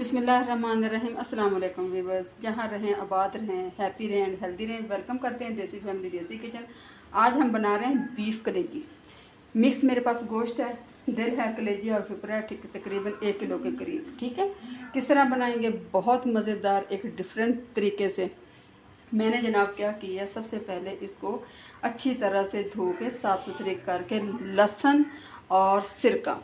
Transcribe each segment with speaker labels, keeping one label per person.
Speaker 1: बिस्मिल्लाहिर्रहमानिर्रहीम। अस्सलाम वालेकुम व्यूअर्स, जहाँ रहें आबाद रहें, हैप्पी रहें एंड हेल्दी रहें। वेलकम करते हैं देसी फैमिली देसी किचन। आज हम बना रहे हैं बीफ कलेजी मिक्स। मेरे पास गोश्त है, दिल है, कलेजी और फिपरा है, तकरीबन 1 किलो के करीब। ठीक है, किस तरह बनाएंगे बहुत मज़ेदार एक डिफरेंट तरीके से। मैंने जनाब क्या किया, सबसे पहले इसको अच्छी तरह से धो के साफ़ सुथरे करके लहसुन और सिरका,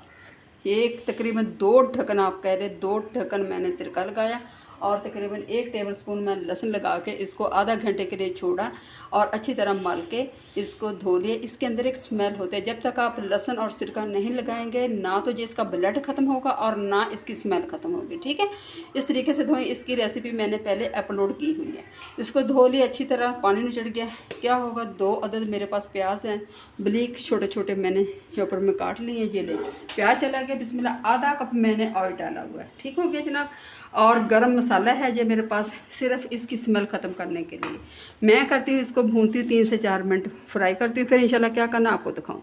Speaker 1: एक तकरीबन 2 ढक्कन, आप कह रहे 2 ढक्कन मैंने सिरका लगाया और तकरीबन 1 टेबलस्पून मैं लहसुन लगा के इसको आधा घंटे के लिए छोड़ा और अच्छी तरह मल के इसको धो लिए। इसके अंदर एक स्मेल होता है, जब तक आप लहसुन और सिरका नहीं लगाएंगे ना तो जिसका ब्लड ख़त्म होगा और ना इसकी स्मेल ख़त्म होगी। ठीक है, इस तरीके से धोएं। इसकी रेसिपी मैंने पहले अपलोड की हुई है। इसको धो लिया अच्छी तरह, पानी निचड़ गया। क्या होगा, 2 अदद मेरे पास प्याज हैं, बारीक छोटे छोटे मैंने चॉपर में काट लिए। ये ले प्याज चला गया, बिस्मिल्लाह। आधा कप मैंने ऑयल डाला हुआ है, ठीक हो गया जनाब। और गरम मसाला है जो मेरे पास, सिर्फ इसकी स्मेल ख़त्म करने के लिए मैं करती हूँ। इसको भूनती 3 से 4 मिनट फ्राई करती हूँ, फिर इंशाल्लाह क्या करना आपको दिखाऊँ।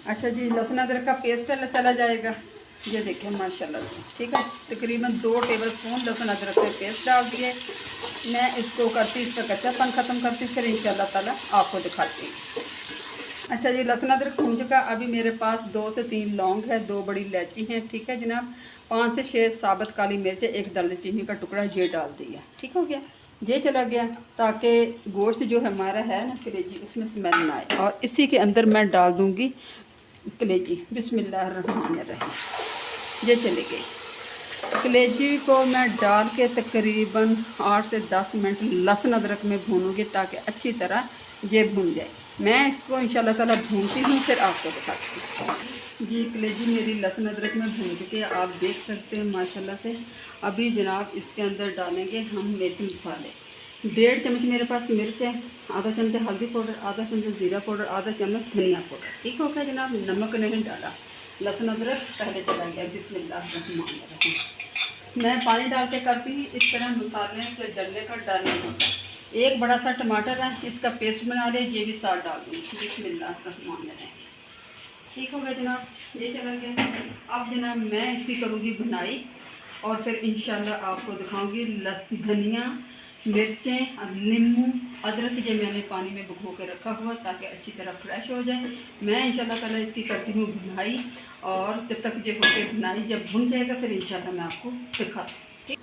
Speaker 1: अच्छा जी, लहसुन अदरक का पेस्ट चला जाएगा, ये देखिए माशाल्लाह से। ठीक है, तकरीबन 2 टेबलस्पून लहसुन अदरक के पेस्ट डाल दिए। मैं इसको करती, इसका कच्चापन ख़त्म करती, फिर इंशाल्लाह ताला आपको दिखाती हूँ। अच्छा जी, लहसुन अदरक भून चुका। अभी मेरे पास 2 से 3 लौंग है, 2 बड़ी इलायची हैं, ठीक है जनाब। 5 से 6 साबुत काली मिर्च, 1 दालचीनी का टुकड़ा, ये डाल दिया। ठीक हो गया, ये चला गया ताकि गोश्त जो हमारा है ना कलेजी, उसमें स्मेल ना आए। और इसी के अंदर मैं डाल दूँगी कलेजी। बिस्मिल्लाहिर्रहमानिर्रहीम, ये चली गई। कलेजी को मैं डाल के तकरीबन 8 से 10 मिनट लहसुन अदरक में भूनूंगी ताकि अच्छी तरह ये भून जाए। मैं इसको इंशाल्लाह ताला भूनती हूँ, फिर आपको दिखाती हूँ। जी, कलेजी मेरी लहसुन अदरक में भून के आप देख सकते हैं माशाल्लाह से। अभी जनाब इसके अंदर डालेंगे हम मेथी मसाले। 1.5 चम्मच मेरे पास मिर्च है, आधा चम्मच हल्दी पाउडर, आधा चम्मच ज़ीरा पाउडर, आधा चम्मच धनिया पाउडर। ठीक हो गया जनाब। नमक नहीं डाला, लहसुन अदरक पहले चला गया। बिस्मिल्लाह। मैं पानी डाल के करती हूँ इस तरह, मसाले तो डलने का डर नहीं होता। 1 बड़ा सा टमाटर है, इसका पेस्ट बना लिया, ये भी साथ डाल दूँगी। बिस्मिल्लाह। ठीक हो गया जनाब, ये चला गया। अब जनाब मैं इसी करूँगी बुनाई और फिर इंशाल्लाह आपको दिखाऊँगी। धनिया, मिर्चें, नींबू, अदरक ये मैंने पानी में भिगो के रखा हुआ ताकि अच्छी तरह फ्रेश हो जाए। मैं इंशाल्लाह ताला इसकी करती हूँ भुनाई, और जब तक ये होके भुनाई जब भुन जाएगा फिर इंशाल्लाह मैं आपको दिखाती हूँ। ठीक,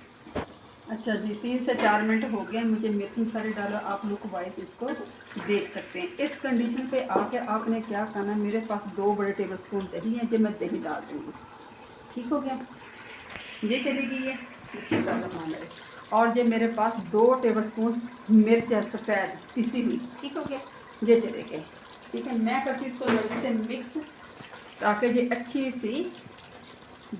Speaker 1: अच्छा जी, 3 से 4 मिनट हो गए मुझे मिर्च मसाले डालो। आप लोग वाइस इसको देख सकते हैं। इस कंडीशन पे आके आपने क्या करना, मेरे पास 2 बड़े टेबल स्पून दही है, जो मैं दही डाल दूँगी। ठीक हो गया, ये चली गई है। इसमें और ये मेरे पास 2 टेबलस्पून मिर्च है सफ़ेद पिसी हुई। ठीक हो गया, ये चले गए। ठीक है, मैं करती हूँ इसको जल्दी से मिक्स ताकि ये अच्छी सी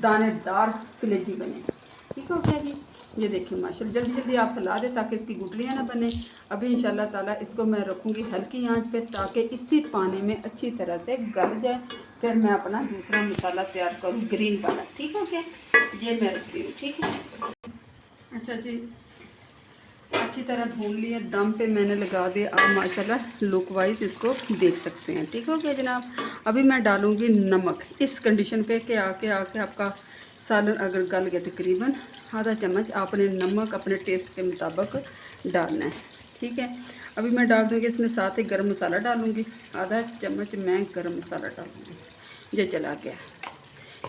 Speaker 1: दानेदार कलेजी बने। ठीक हो गया जी, ये देखिए माशाल्लाह। जल्दी जल्दी आप हिला दें ताकि इसकी गुठलियाँ ना बने। अभी इंशाल्लाह ताला इसको मैं रखूँगी हल्की आंच पे ताकि इसी पानी में अच्छी तरह से गल जाए। फिर मैं अपना दूसरा मसाला तैयार करूँ ग्रीन वाला। ठीक हो गया, ये मैं रखती हूँ। ठीक है, अच्छा जी, अच्छी तरह भून लिया, दम पे मैंने लगा दिया। आप माशाल्लाह लुक वाइज इसको देख सकते हैं। ठीक हो गया जनाब। अभी मैं डालूँगी नमक इस कंडीशन पे कि आके आपका सालन अगर गल गया, तकरीबन आधा चम्मच आपने नमक अपने टेस्ट के मुताबिक डालना है। ठीक है, अभी मैं डाल दूँगी इसमें साथ ही गरम मसाला डालूँगी, आधा चम्मच मैं गरम मसाला डालूँगी। ये चला गया,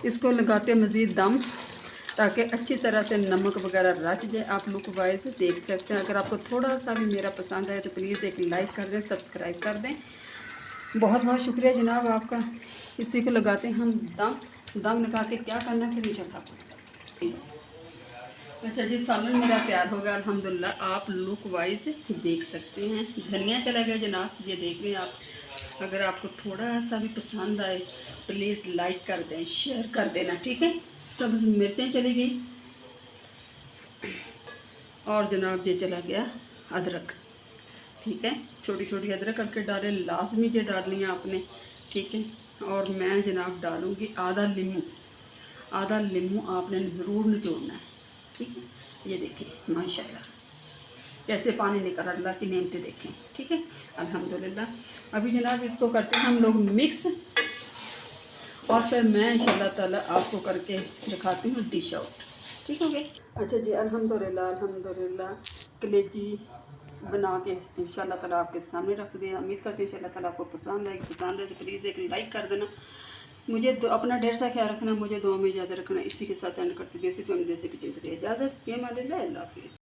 Speaker 1: इसको लगाते मज़ीद दम ताकि अच्छी तरह से नमक वगैरह रच जाए। आप लुक वाइज देख सकते हैं। अगर आपको थोड़ा सा भी मेरा पसंद आए तो प्लीज़ एक लाइक कर दें, सब्सक्राइब कर दें। बहुत बहुत शुक्रिया जनाब आपका। इसी को लगाते हैं हम दम लगा के क्या करना फिर इंशाल्लाह। अच्छा जी, सालन मेरा तैयार हो गया अल्हम्दुलिल्लाह। आप लुक वाइज देख सकते हैं। धनिया चला गया जनाब, ये देख लें आप। अगर आपको थोड़ा सा भी पसंद आए प्लीज़ लाइक कर दें, शेयर कर देना। ठीक है, सब्ज़ मिर्चें चली गई और जनाब ये चला गया अदरक। ठीक है, छोटी छोटी अदरक करके डालें, लाजमी ये डालनी है आपने। ठीक है, और मैं जनाब डालूँगी आधा नींबू आपने ज़रूर निचोड़ना है। ठीक है, ये देखिए माशाल्लाह कैसे पानी निकल, अल्लाह की नेमतें देखें। ठीक है, अल्हम्दुलिल्लाह। अभी जनाब इसको करते हैं हम लोग मिक्स और फिर मैं इंशाल्लाह ताला आपको करके दिखाती हूँ डिश आउट। ठीक हो गया। अच्छा जी, अल्हम्दुलिल्लाह अल्हम्दुलिल्लाह कलेजी बना के इंशाल्लाह ताला आपके सामने रख दिया। उम्मीद करती हूँ इंशाल्लाह ताला आपको पसंद आएगी। पसंद है तो प्लीज़ एक लाइक कर देना। मुझे अपना ढेर सा ख्याल रखना, मुझे दुआ में याद रखना। इसी के साथ एंड करती देसी फैमिली देसी किचन के लिए इजाज़त। ये मान अल्लाह हाफ़िज़।